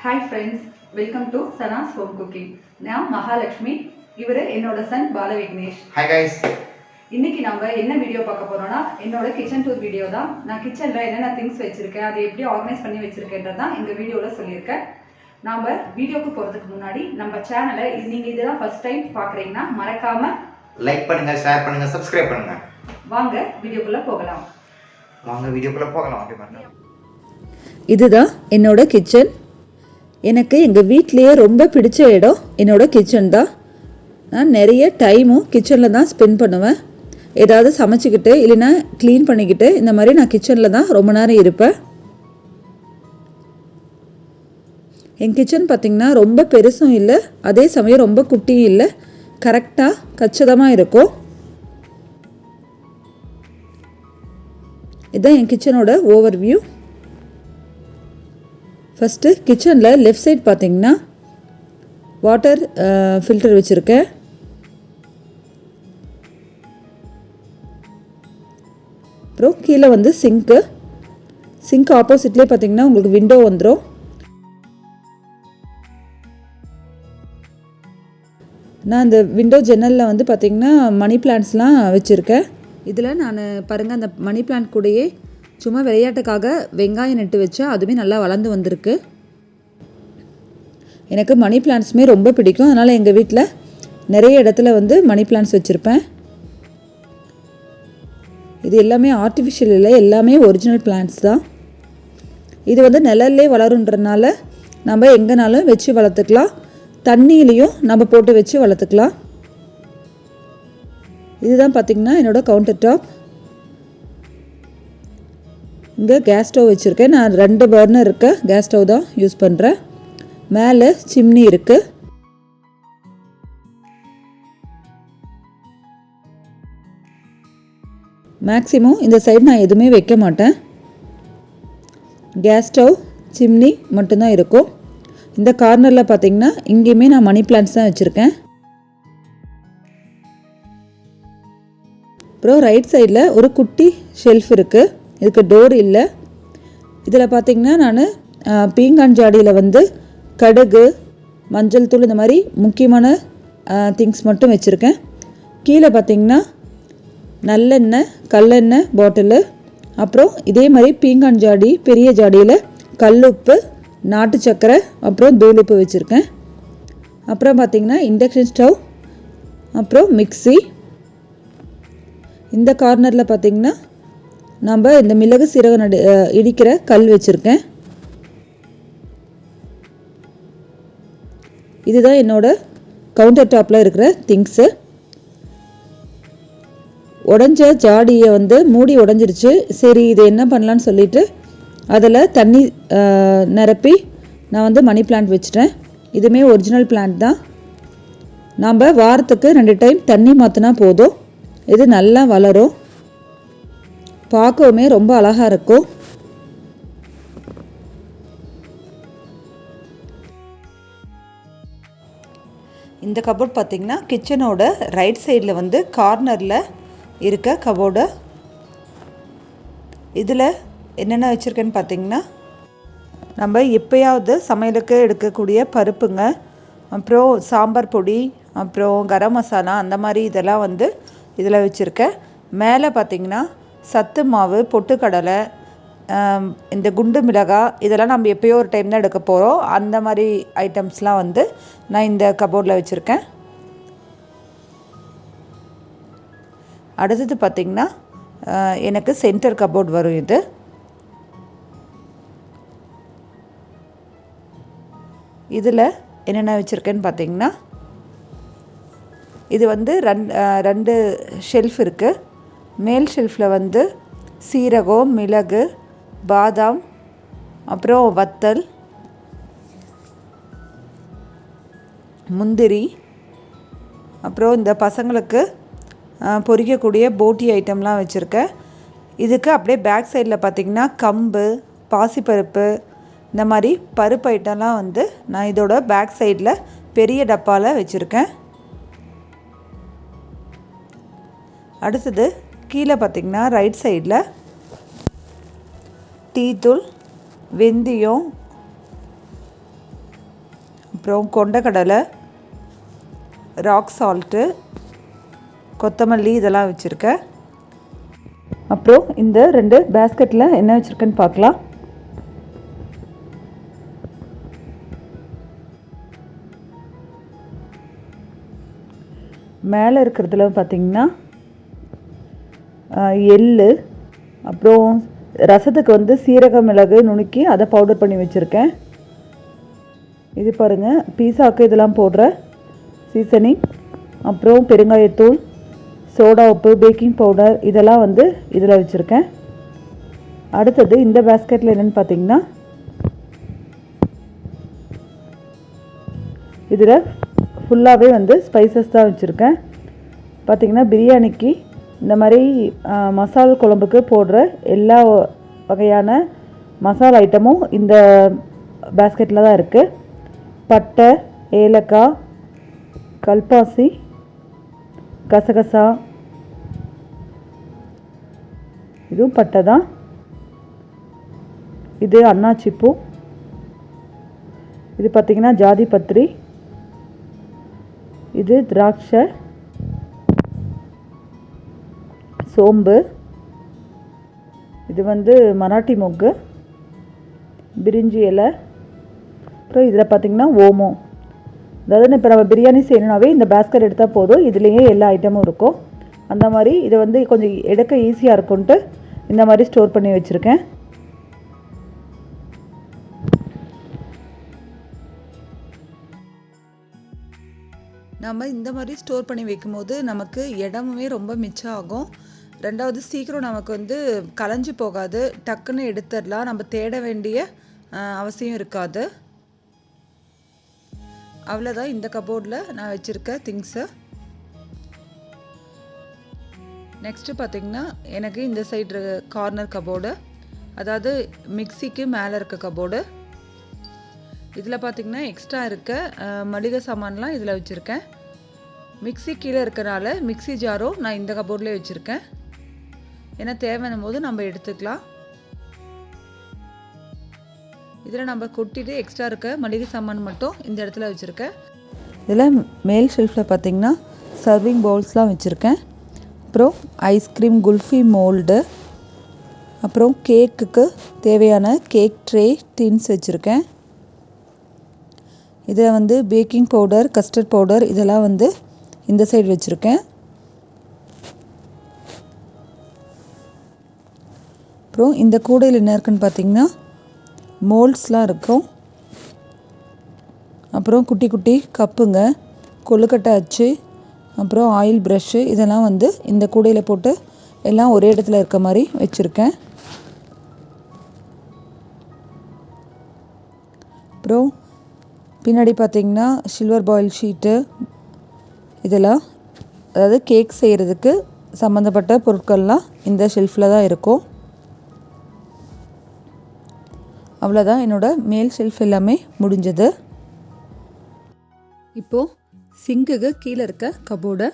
Hi friends, welcome to Sana's Home Cooking. நான் மகாலட்சுமி, இவர் என்னோட சன் பாலவிக்னேஷ். Hi guys. இன்னைக்கு நம்ம என்ன வீடியோ பார்க்க போறோம்னா என்னோட கிச்சன் டூர் வீடியோ தான். நான் கிச்சன்ல என்னென்ன திங்ஸ் வச்சிருக்கேன், அதை எப்படி ஆர்கனைஸ் பண்ணி வச்சிருக்கேன்றது தான் இந்த வீடியோல சொல்லியிருக்கேன். நாம வீடியோக்கு போறதுக்கு முன்னாடி நம்ம சேனலை நீங்க இதெல்லாம் ஃபர்ஸ்ட் டைம் பார்க்கறீங்கன்னா மறக்காம லைக் பண்ணுங்க, ஷேர் பண்ணுங்க, சப்ஸ்கிரைப் பண்ணுங்க. வாங்க வீடியோக்குள்ள போகலாம். இதுதான் என்னோட கிச்சன். எனக்கு எங்கள் வீட்லேயே ரொம்ப பிடிச்ச இடம் என்னோட கிச்சன் தான். நான் நிறைய டைமும் கிச்சனில் தான் ஸ்பெண்ட் பண்ணுவேன். ஏதாவது சமைச்சிக்கிட்டு இல்லைன்னா க்ளீன் பண்ணிக்கிட்டு இந்த மாதிரி நான் கிச்சனில் தான் ரொம்ப நேரம் இருப்பேன். என் கிச்சன் பார்த்திங்கன்னா ரொம்ப பெருசும் இல்லை, அதே சமயம் ரொம்ப குட்டியும் இல்லை, கரெக்டாக கச்சிதமாக இருக்கும். இதுதான் என் கிச்சனோட ஓவர்வியூ. ஃபஸ்ட்டு கிச்சனில் லெஃப்ட் சைட் பார்த்திங்கன்னா வாட்டர் ஃபில்டர் வச்சுருக்கேன். அப்புறம் கீழே வந்து சிங்க் ஆப்போசிட்லேயே பார்த்திங்கன்னா உங்களுக்கு விண்டோ வந்துடும். நான் இந்த விண்டோ ஜன்னலில் வந்து பார்த்திங்கன்னா மணி பிளான்ட்ஸ்லாம் வச்சுருக்கேன். இதில் நான் பாருங்கள் அந்த மணி பிளான்ட் கூடயே சும்மா விளையாட்டுக்காக வெங்காயம் நட்டு வச்சா அதுவுமே நல்லா வளர்ந்து வந்திருக்கு. எனக்கு மணி பிளான்ட்ஸுமே ரொம்ப பிடிக்கும். அதனால் எங்கள் வீட்டில் நிறைய இடத்துல வந்து மணி பிளான்ட்ஸ் வச்சுருப்பேன். இது எல்லாமே ஆர்டிஃபிஷியல் இல்லை, எல்லாமே ஒரிஜினல் பிளான்ட்ஸ் தான். இது வந்து நிழல்லே வளருன்றனால நம்ம எங்கேனாலும் வச்சு வளர்த்துக்கலாம், தண்ணியிலையும் நம்ம போட்டு வச்சு வளர்த்துக்கலாம். இதுதான் பார்த்திங்கன்னா என்னோடய கவுண்டர் டாப். இங்கே கேஸ் ஸ்டவ் வச்சுருக்கேன். நான் 2 பர்னர் இருக்க கேஸ் ஸ்டவ் தான் யூஸ் பண்ணுறேன். மேலே சிம்னி இருக்குது. மேக்ஸிமம் இந்த சைடு நான் எதுவுமே வைக்க மாட்டேன். கேஸ் ஸ்டவ், சிம்னி மட்டும்தான் இருக்கும். இந்த கார்னரில் பார்த்திங்கன்னா இங்கேயுமே நான் மணி பிளான்ட்ஸ் தான் வச்சுருக்கேன். அப்புறம் ரைட் சைடில் ஒரு குட்டி ஷெல்ஃப் இருக்குது. இதுக்கு டோர் இல்லை. இதில் பார்த்திங்கன்னா நான் பீங்கான் ஜாடியில் வந்து கடுகு, மஞ்சள் தூள், இந்த மாதிரி முக்கியமான திங்ஸ் மட்டும் வச்சுருக்கேன். கீழே பார்த்திங்கன்னா நல்லெண்ணெய், கல்லெண்ணெய் பாட்டிலு, அப்புறம் இதே மாதிரி பீங்கான் ஜாடி பெரிய ஜாடியில் கல்லுப்பு, நாட்டு சர்க்கரை, அப்புறம் தூளுப்பு வச்சுருக்கேன். அப்புறம் பார்த்திங்கன்னா இண்டக்ஷன் ஸ்டவ், அப்புறம் மிக்ஸி. இந்த கார்னரில் பார்த்திங்கன்னா நம்ம இந்த மிளகு சீரகம் இடிக்கிற கல் வச்சுருக்கேன். இதுதான் என்னோடய கவுண்டர் டாப்பில் இருக்கிற திங்ஸு. உடஞ்ச ஜாடியை வந்து மூடி உடஞ்சிருச்சு. சரி இது என்ன பண்ணலான்னு சொல்லிவிட்டு அதில் தண்ணி நிரப்பி நான் வந்து மணி பிளான்ட் வச்சுட்டேன். இதுவுமே ஒரிஜினல் பிளான்ட் தான். நாம் வாரத்துக்கு 2 டைம் தண்ணி மாற்றினா போதும், இது நல்லா வளரும். பார்க்கவுமே ரொம்ப அழகாக இருக்கும். இந்த கபோர்ட் பார்த்திங்கன்னா கிச்சனோட ரைட் சைடில் வந்து கார்னரில் இருக்க கபோர்டு. இதில் என்னென்ன வச்சுருக்கேன்னு பார்த்திங்கன்னா நம்ம எப்போயாவது சமையலுக்கு எடுக்கக்கூடிய பருப்புங்க, அப்புறம் சாம்பார் பொடி, அப்புறம் கரம் மசாலா, அந்த மாதிரி இதெல்லாம் வந்து இதில் வச்சுருக்கேன். மேலே பார்த்திங்கன்னா சத்து மாவு, பொட்டுக்கடலை, இந்த குண்டு மிளகாய், இதெல்லாம் நம்ம எப்போயோ ஒரு டைம் தான் எடுக்க போகிறோம். அந்த மாதிரி ஐட்டம்ஸ்லாம் வந்து நான் இந்த கபோர்டில் வச்சுருக்கேன். அடுத்தது பார்த்திங்கன்னா எனக்கு சென்டர் கபோர்ட் வரும். இது இதில் என்னென்ன வச்சுருக்கேன்னு பார்த்திங்கன்னா இது வந்து 2 ஷெல்ஃப் இருக்குது. மேல் ஷெல்ஃபில் வந்து சீரகம், மிளகு, பாதாம், அப்புறம் வத்தல், முந்திரி, அப்புறம் இந்த பசங்களுக்கு பொரிக்கக்கூடிய போட்டி ஐட்டம்லாம் வச்சுருக்கேன். இதுக்கு அப்படியே பேக் சைடில் பார்த்திங்கன்னா கம்பு, பாசிப்பருப்பு, இந்த மாதிரி பருப்பு ஐட்டம்லாம் வந்து நான் இதோட பேக் சைடில் பெரிய டப்பாவில் வச்சுருக்கேன். அடுத்தது கீழே பார்த்திங்கன்னா ரைட் சைடில் டீத்தூள், வெந்தயம், அப்புறம் கொண்டக்கடலை, ராக் சால்ட்டு, கொத்தமல்லி இதெல்லாம் வச்சுருக்கேன். அப்புறம் இந்த 2 பேஸ்கெட்டில் என்ன வச்சுருக்கேன்னு பார்க்கலாம். மேலே இருக்கிறதுல பார்த்திங்கன்னா எள்ளு, அப்புறம் ரசத்துக்கு வந்து சீரக மிளகு நுணுக்கி அதை பவுடர் பண்ணி வச்சுருக்கேன். இது பாருங்கள், பீஸாவுக்கு இதெல்லாம் போடுற சீசனிங், அப்புறம் பெருங்காயத்தூள், சோடா உப்பு, பேக்கிங் பவுடர் இதெல்லாம் வந்து இதில் வச்சுருக்கேன். அடுத்தது இந்த பேஸ்கெட்டில் என்னென்னு பார்த்தீங்கன்னா இதில் ஃபுல்லாகவே வந்து ஸ்பைசஸ் தான் வச்சுருக்கேன். பார்த்திங்கன்னா பிரியாணிக்கு இந்த மாதிரி மசால் குழம்புக்கு போடுற எல்லா வகையான மசாலா ஐட்டமும் இந்த பேஸ்கெட்டில் தான் இருக்குது. பட்டை, ஏலக்காய், கல்பாசி, கசகசா, இதுவும் பட்டை தான். இது அன்னாச்சிப்பூ, இது பார்த்திங்கன்னா ஜாதி பத்திரி, இது திராட்சை, சோம்பு, இது வந்து மராட்டி மொக்கு, பிரிஞ்சி இலை, அப்புறம் இதில் பார்த்திங்கன்னா ஓமம். அதாவது இப்போ நம்ம பிரியாணி செய்யணுன்னாவே இந்த பேஸ்கெட் எடுத்தால் போதும், இதுலேயே எல்லா ஐட்டமும் இருக்கும். அந்த மாதிரி இதை வந்து கொஞ்சம் எடுக்க ஈஸியாக இருக்கும்ன்ட்டு இந்த மாதிரி ஸ்டோர் பண்ணி வச்சுருக்கேன். நம்ம இந்த மாதிரி ஸ்டோர் பண்ணி வைக்கும்போது நமக்கு இடமுமே ரொம்ப மிச்சம் ஆகும். ரெண்டாவது சீக்கிரம் நமக்கு வந்து கலைஞ்சி போகாது, டக்குன்னு எடுத்துடலாம், நம்ம தேட வேண்டிய அவசியம் இருக்காது. அவ்வளோதான் இந்த கபோர்டில் நான் வச்சுருக்க திங்ஸு. நெக்ஸ்ட்டு பார்த்திங்கன்னா எனக்கு இந்த சைடு கார்னர் கபோர்டு, அதாவது மிக்சிக்கு மேலே இருக்க கபோர்டு. இதில் பார்த்திங்கன்னா எக்ஸ்ட்ரா இருக்க மளிகை சாமான்லாம் இதில் வச்சுருக்கேன். மிக்சி கீழே இருக்கனால மிக்சி ஜாரும் நான் இந்த கபோர்ட்லேயே வச்சுருக்கேன். ஏன்னா தேவையான போது நம்ம எடுத்துக்கலாம். இதில் நம்ம கொட்டிட்டு எக்ஸ்ட்ரா இருக்க மளிகை சாமான் மட்டும் இந்த இடத்துல வச்சுருக்கேன். இதில் மேல் ஷெல்ஃபில் பார்த்திங்கன்னா சர்விங் பவுல்ஸ்லாம் வச்சுருக்கேன். அப்புறம் ஐஸ்கிரீம் குல்ஃபி மோல்டு, அப்புறம் கேக்குக்கு தேவையான கேக் ட்ரே டின்ஸ் வச்சுருக்கேன். இதில் வந்து பேக்கிங் பவுடர், கஸ்டர்ட் பவுடர் இதெல்லாம் வந்து இந்த சைடு வச்சுருக்கேன். அப்புறம் இந்த கூடையில் என்ன இருக்குன்னு பார்த்திங்கன்னா மோல்ட்ஸ்லாம் இருக்கும். அப்புறம் குட்டி குட்டி கப்புங்க, கொழுக்கட்டை அச்சு, அப்புறம் ஆயில் ப்ரஷ்ஷு இதெல்லாம் வந்து இந்த கூடையில் போட்டு எல்லாம் ஒரே இடத்துல இருக்க மாதிரி வச்சுருக்கேன். அப்புறம் பின்னாடி பார்த்திங்கன்னா சில்வர் பாயில் ஷீட்டு இதெல்லாம், அதாவது கேக் செய்கிறதுக்கு சம்மந்தப்பட்ட பொருட்கள்லாம் இந்த ஷெல்ஃபில் தான் இருக்கும். அவ்வளோதான் என்னோடய மேல் ஷெல்ஃப் எல்லாமே முடிஞ்சது. இப்போது சிங்குக்கு கீழே இருக்க கபோர்டு,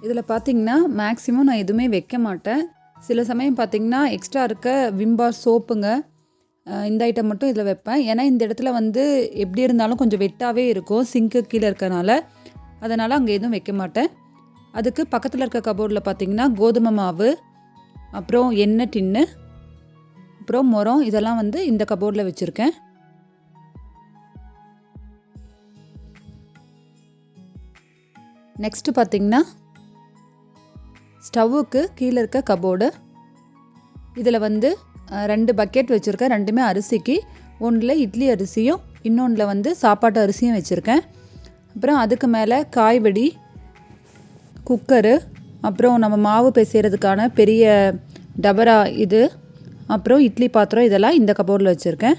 இதில் பார்த்திங்கன்னா மேக்ஸிமம் நான் எதுவுமே வைக்க மாட்டேன். சில சமயம் பார்த்திங்கன்னா எக்ஸ்ட்ரா இருக்க விம்பார் சோப்புங்க இந்த ஐட்டம் மட்டும் இதில் வைப்பேன். ஏன்னா இந்த இடத்துல வந்து எப்படி இருந்தாலும் கொஞ்சம் வெட்டாகவே இருக்கும் சிங்க்கு கீழே இருக்கனால, அதனால் அங்கே எதுவும் வைக்க மாட்டேன். அதுக்கு பக்கத்தில் இருக்க கபோர்டில் பார்த்திங்கன்னா கோதுமை மாவு, அப்புறம் எண்ணெய் டின்னு, அப்புறம் முறம் இதெல்லாம் வந்து இந்த கபோர்டில் வச்சுருக்கேன். நெக்ஸ்ட்டு பார்த்திங்கன்னா ஸ்டவ்வுக்கு கீழே இருக்க கபோர்டு, இதில் வந்து 2 பக்கெட் வச்சுருக்கேன். ரெண்டுமே அரிசிக்கு, ஒன்றில் இட்லி அரிசியும் இன்னொன்றில் வந்து சாப்பாட்டு அரிசியும் வச்சுருக்கேன். அப்புறம் அதுக்கு மேலே காய்வடி, குக்கரு, அப்புறம் நம்ம மாவு பிசைகிறதுக்கான பெரிய டபரா இது, அப்புறம் இட்லி பாத்திரம் இதெல்லாம் இந்த கபோர்டில் வச்சுருக்கேன்.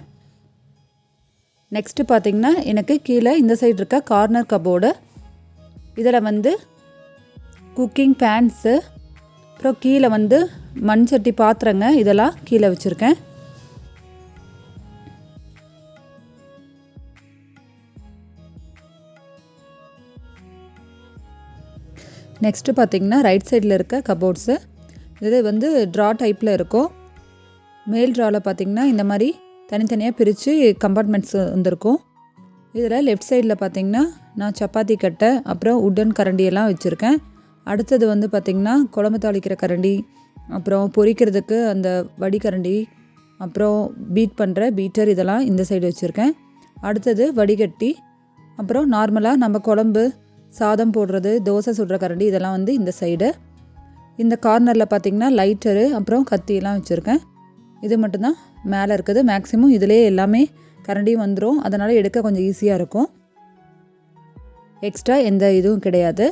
நெக்ஸ்ட்டு பார்த்திங்கன்னா எனக்கு கீழே இந்த சைடு இருக்க கார்னர் கபோர்டு, இதில் வந்து குக்கிங் பேன்ஸு, அப்புறம் கீழே வந்து மண் சட்டி பாத்திரங்க இதெல்லாம் கீழே வச்சுருக்கேன். நெக்ஸ்ட்டு பார்த்திங்கன்னா ரைட் சைடில் இருக்க கபோர்ட்ஸு, இது வந்து ட்ரா டைப்பில் இருக்கும். மேல் ட்ராவில் பார்த்திங்கன்னா இந்த மாதிரி தனித்தனியாக பிரித்து கம்பார்ட்மெண்ட்ஸ் வந்திருக்கும். இதில் லெஃப்ட் சைடில் பார்த்திங்கன்னா நான் சப்பாத்தி கட்டை அப்புறம் உட்டன் கரண்டியெல்லாம் வச்சுருக்கேன். அடுத்தது வந்து பார்த்திங்கன்னா குழம்பு தாளிக்கிற கரண்டி, அப்புறம் பொரிக்கிறதுக்கு அந்த வடிகரண்டி, அப்புறம் பீட் பண்ணுற பீட்டர், இதெல்லாம் இந்த சைடு வச்சுருக்கேன். அடுத்தது வடிகட்டி, அப்புறம் நார்மலாக நம்ம குழம்பு சாதம் போடுறது, தோசை சுடுற கரண்டி, இதெல்லாம் வந்து இந்த சைடு. இந்த கார்னரில் பார்த்திங்கன்னா லைட்டரு அப்புறம் கத்தியெல்லாம் வச்சுருக்கேன். இது மட்டும்தான் மேலே இருக்குது. மேக்ஸிமம் இதிலே எல்லாமே கரண்டியும் வந்துடும், அதனால் எடுக்க கொஞ்சம் ஈஸியாக இருக்கும். எக்ஸ்ட்ரா எந்த இதுவும் கிடையாது.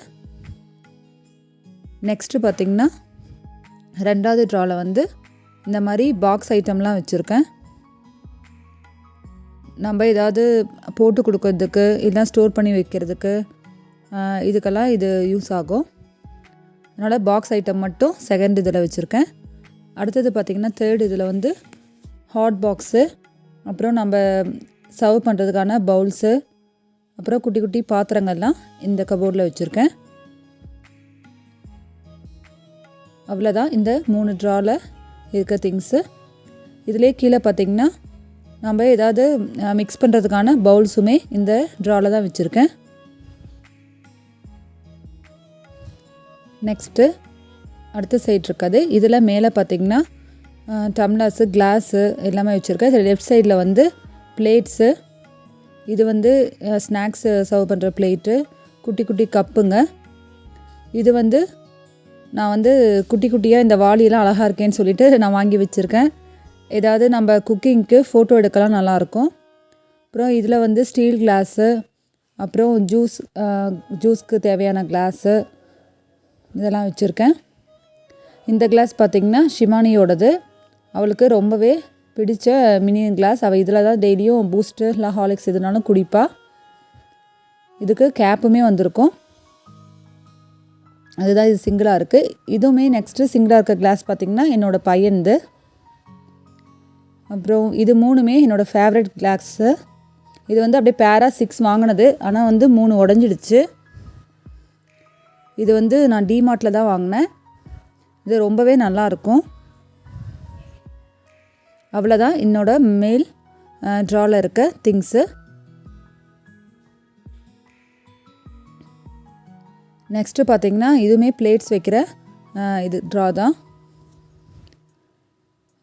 நெக்ஸ்ட்டு பார்த்திங்கன்னா ரெண்டாவது ட்ராவில் வந்து இந்த மாதிரி பாக்ஸ் ஐட்டம்லாம் வச்சுருக்கேன். நம்ம ஏதாவது போட்டு கொடுக்கறதுக்கு இல்லைனா ஸ்டோர் பண்ணி வைக்கிறதுக்கு இதுக்கெல்லாம் இது யூஸ் ஆகும். அதனால் பாக்ஸ் ஐட்டம் மட்டும் செகண்ட் இதில் வச்சுருக்கேன். அடுத்தது பார்த்திங்கன்னா தேர்ட் இதில் வந்து ஹாட் பாக்ஸு, அப்புறம் நம்ம சர்வ் பண்ணுறதுக்கான பவுல்ஸு, அப்புறம் குட்டி குட்டி பாத்திரங்கள்லாம் இந்த கபோர்டில் வச்சுருக்கேன். அவ்வளோதான் இந்த 3 ட்ராவில் இருக்க திங்ஸு. இதிலே கீழே பார்த்திங்கன்னா நம்ம ஏதாவது மிக்ஸ் பண்ணுறதுக்கான பவுல்ஸுமே இந்த ட்ராவில் தான் வச்சுருக்கேன். நெக்ஸ்ட்டு அடுத்த சைடு இருக்காது. இதில் மேலே பார்த்திங்கன்னா டம்ளர்ஸு, கிளாஸு எல்லாமே வச்சுருக்கேன். இதில் லெஃப்ட் சைடில் வந்து பிளேட்ஸு, இது வந்து ஸ்நாக்ஸு சர்வ் பண்ணுற பிளேட்டு, குட்டி குட்டி கப்புங்க. இது வந்து நான் வந்து குட்டி குட்டியாக இந்த வாளியெல்லாம் அழகாக இருக்கேன்னு சொல்லிட்டு நான் வாங்கி வச்சுருக்கேன். ஏதாவது நம்ம குக்கிங்க்கு ஃபோட்டோ எடுக்கலாம் நல்லாயிருக்கும். அப்புறம் இதில் வந்து ஸ்டீல் கிளாஸு, அப்புறம் ஜூஸ்க்கு தேவையான கிளாஸு இதெல்லாம் வச்சுருக்கேன். இந்த கிளாஸ் பார்த்திங்கன்னா ஷிமானியோடது. அவளுக்கு ரொம்பவே பிடிச்ச மினி கிளாஸ். அவள் இதில் தான் டெய்லியும் பூஸ்ட்டு இல்லை ஹார்லிக்ஸ் எதுனாலும் குடிப்பா. இதுக்கு கேப்புமே வந்திருக்கும். அதுதான் இது சிங்கிளாக இருக்குது. இதுவுமே நெக்ஸ்ட்டு சிங்கிளாக இருக்க கிளாஸ் பார்த்திங்கன்னா என்னோடய பையன்து. அப்புறம் இது 3மே என்னோடய ஃபேவரட் கிளாஸு. இது வந்து அப்படியே பேரா 6 வாங்கினது, ஆனால் வந்து 3 உடஞ்சிடுச்சு. இது வந்து நான் டிமார்ட்டில் தான் வாங்கினேன். இது ரொம்பவே நல்லாயிருக்கும். அவ்வளோதான் என்னோடய மேல் ட்ராவில் இருக்க திங்ஸு. நெக்ஸ்ட்டு பார்த்திங்கன்னா இதுவுமே பிளேட்ஸ் வைக்கிற இது ட்ரா தான்.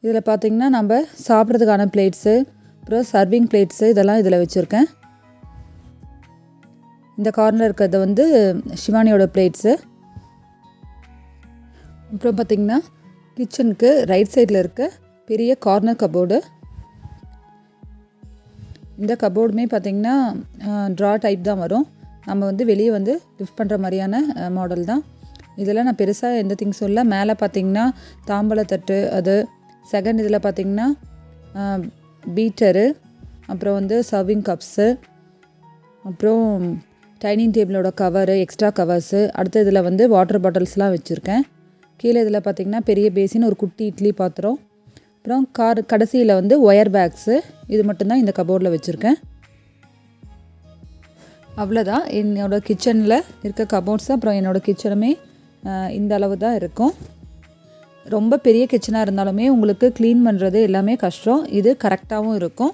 இதில் பார்த்திங்கன்னா நம்ம சாப்பிட்றதுக்கான பிளேட்ஸு, அப்புறம் சர்விங் பிளேட்ஸு இதெல்லாம் இதில் வச்சுருக்கேன். இந்த கார்னர் இருக்கிறது வந்து ஷிவானியோட பிளேட்ஸு. அப்புறம் பார்த்திங்கன்னா கிச்சனுக்கு ரைட் சைடில் இருக்க பெரிய கார்னர் கபோர்டு. இந்த கபோர்டுமே பார்த்திங்கன்னா ட்ரா டைப் தான் வரும். நம்ம வந்து வெளியே வந்து லிஃப்ட் பண்ணுற மாதிரியான மாடல் தான். இதில் நான் பெருசாக எந்த திங்ஸும் இல்லை. மேலே பார்த்திங்கன்னா தாம்பழத்தட்டு, அது செகண்ட் இதில் பார்த்திங்கன்னா பீட்டரு, அப்புறம் வந்து சர்விங் கப்ஸு, அப்புறம் டைனிங் டேபிளோட கவரு, எக்ஸ்ட்ரா கவர்ஸு. அடுத்த இதில் வந்து வாட்டர் பாட்டில்ஸ்லாம் வச்சுருக்கேன். கீழே இதில் பார்த்திங்கன்னா பெரிய பேசின், ஒரு குட்டி இட்லி பாத்திரம், அப்புறம் கடைசியில் வந்து ஒயர் பேக்ஸு. இது மட்டும்தான் இந்த கபோர்டில் வச்சுருக்கேன். அவ்வளோதான் என்னோடய கிச்சனில் இருக்க கபோர்ட்ஸு. அப்புறம் என்னோடய கிச்சனுமே இந்த அளவு தான் இருக்கும். ரொம்ப பெரிய கிச்சனாக இருந்தாலுமே உங்களுக்கு க்ளீன் பண்ணுறது எல்லாமே கஷ்டம். இது கரெக்டாகவும் இருக்கும்.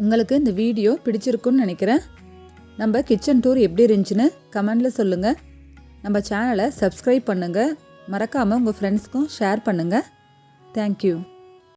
உங்களுக்கு இந்த வீடியோ பிடிச்சிருக்குன்னு நினைக்கிறேன். நம்ம கிச்சன் டூர் எப்படி இருந்துச்சுன்னு கமெண்டில் சொல்லுங்கள். நம்ம சேனலை சப்ஸ்கிரைப் பண்ணுங்கள். மறக்காமல் உங்கள் ஃப்ரெண்ட்ஸ்க்கும் ஷேர் பண்ணுங்கள். தேங்க்யூ.